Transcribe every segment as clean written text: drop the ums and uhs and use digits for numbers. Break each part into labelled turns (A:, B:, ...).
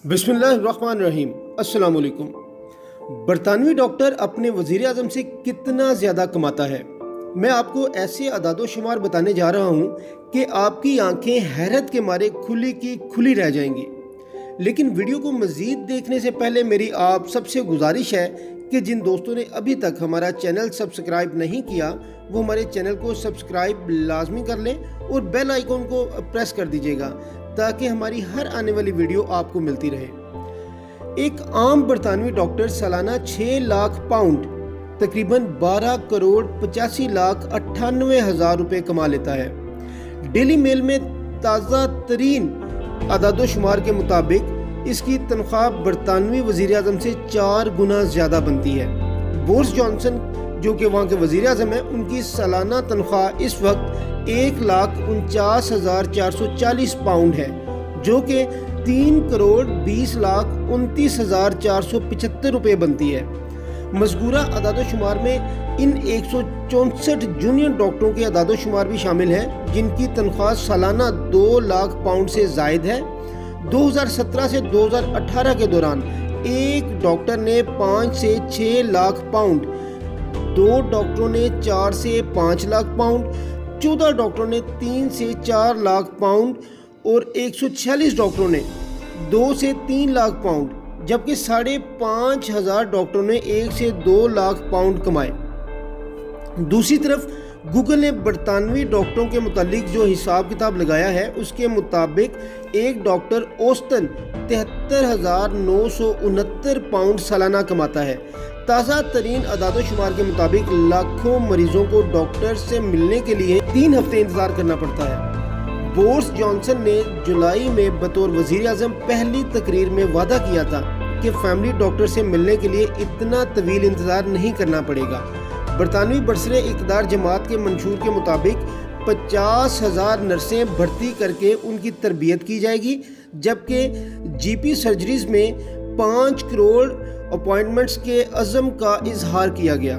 A: बिस्मिल्लाहिर्रहमानिर्रहीम। अस्सलाम वालेकुम। बरतानवी डॉक्टर अपने वज़ीर आज़म से कितना ज़्यादा कमाता है, मैं आपको ऐसे अदादो शुमार बताने जा रहा हूँ कि आपकी आंखें हैरत के मारे खुली की खुली रह जाएंगी। लेकिन वीडियो को मज़ीद देखने से पहले मेरी आप सबसे गुजारिश है कि जिन दोस्तों ने अभी तक हमारा चैनल सब्सक्राइब नहीं किया वो हमारे चैनल को सब्सक्राइब लाजमी कर लें और बेल आइकॉन को प्रेस कर दीजिएगा ताकि हमारी हर आने वाली वीडियो आपको मिलती रहे। एक आम बरतानवी डॉक्टर सालाना 6 लाख पाउंड तकरीबन 12 करोड़ 85 लाख 98 हज़ार रुपये कमा लेता है। डेली मेल में ताज़ा तरीन अदादो शुमार के मुताबिक इसकी तनख्वाह बरतानवी वज़ीर आज़म से 4 गुना ज़्यादा बनती है। बोरिस जॉनसन जो कि वहाँ के वज़ीर आज़म हैं, उनकी सालाना तनख्वाह इस वक्त 1,49,440 पाउंड है, जो कि 3 करोड़ 20 लाख 29,475 रुपये बनती है। मज़कूरा अदादो शुमार में इन 164 जूनियर डॉक्टरों के अदादो शुमार भी शामिल हैं जिनकी तनख्वाह सालाना 2 लाख पाउंड से ज़ायद है। 2017 से 2018 के दौरान एक डॉक्टर ने 5 से 6 लाख पाउंड, 2 डॉक्टरों ने 4 से 5 लाख पाउंड, 14 डॉक्टरों ने 3 से 4 लाख पाउंड और 146 डॉक्टरों ने 2 से 3 लाख पाउंड, जबकि 5,500 डॉक्टरों ने 1 से 2 लाख पाउंड कमाए। दूसरी तरफ गूगल ने बरतानवी डॉक्टरों के मुतालिक जो हिसाब किताब लगाया है उसके मुताबिक एक डॉक्टर औसतन 73,969 पाउंड सालाना कमाता है। ताज़ा तरीन अदादो शुमार के मुताबिक लाखों मरीजों को डॉक्टर से मिलने के लिए 3 हफ्ते इंतज़ार करना पड़ता है। बोरिस जॉनसन ने जुलाई में बतौर वज़ीर आज़म पहली तकरीर में वादा किया था कि फैमिली डॉक्टर से मिलने के लिए इतना तवील इंतज़ार नहीं करना पड़ेगा। बरतानवी बरसरे इक़्तिदार जमात के मंशूर के मुताबिक 50,000 नर्सें भर्ती करके उनकी तरबियत की जाएगी, जबकि जीपी सर्जरीज़ में 5 करोड़ अपॉइंटमेंट्स के अज़म का इजहार किया गया।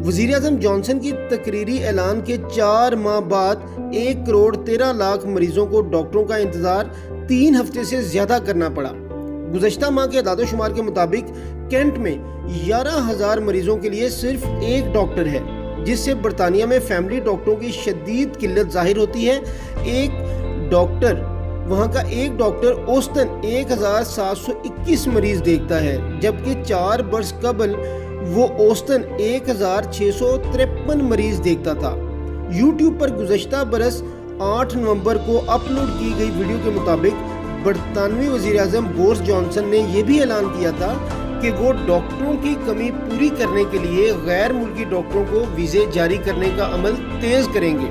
A: वज़ीर आज़म जॉनसन की तकरीरी ऐलान के 4 माह बाद 1 करोड़ 13 लाख मरीजों को डॉक्टरों का इंतज़ार 3 हफ्ते से ज़्यादा करना पड़ा। गुज़श्ता माह के अदादो शुमार के मुताबिक कैंट में 11,000 मरीजों के लिए सिर्फ एक डॉक्टर है, जिससे बरतानिया में फैमिली डॉक्टरों की शदीद किल्लत ज़ाहिर होती है। वहाँ का एक डॉक्टर औसतन 1,721 मरीज़ देखता है, जबकि 4 बरस कबल वो औसतन 1,653 मरीज़ देखता था। यूट्यूब पर गुज़श्ता बरस 8 नवंबर को अपलोड की गई वीडियो के मुताबिक बरतानवी वज़ीर आज़म बोरिस जॉनसन ने यह भी ऐलान किया था कि वो डॉक्टरों की कमी पूरी करने के लिए गैर मुल्की डॉक्टरों को वीज़े जारी करने का अमल तेज़ करेंगे।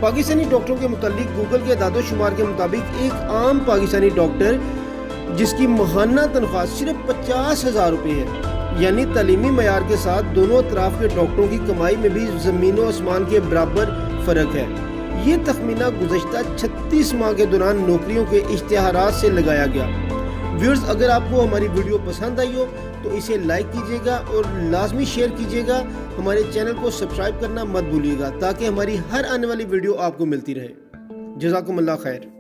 A: पाकिस्तानी डॉक्टरों के मुतालिक गूगल के अदादो शुमार के मुताबिक एक आम पाकिस्तानी डॉक्टर जिसकी माहाना तनख्वाह सिर्फ 50,000 रुपये है, यानी तालीमी मयार के साथ दोनों अतराफ के डॉक्टरों की कमाई में भी ज़मीन व आसमान के बराबर फ़र्क है। ये तखमीना गुज़श्ता 36 माह के दौरान नौकरियों के इश्तिहारात से लगाया गया। व्यूअर्स, अगर आपको हमारी वीडियो पसंद आई हो तो इसे लाइक कीजिएगा और लाजमी शेयर कीजिएगा। हमारे चैनल को सब्सक्राइब करना मत भूलिएगा ताकि हमारी हर आने वाली वीडियो आपको मिलती रहे। जज़ाकुमुल्लाह खैर।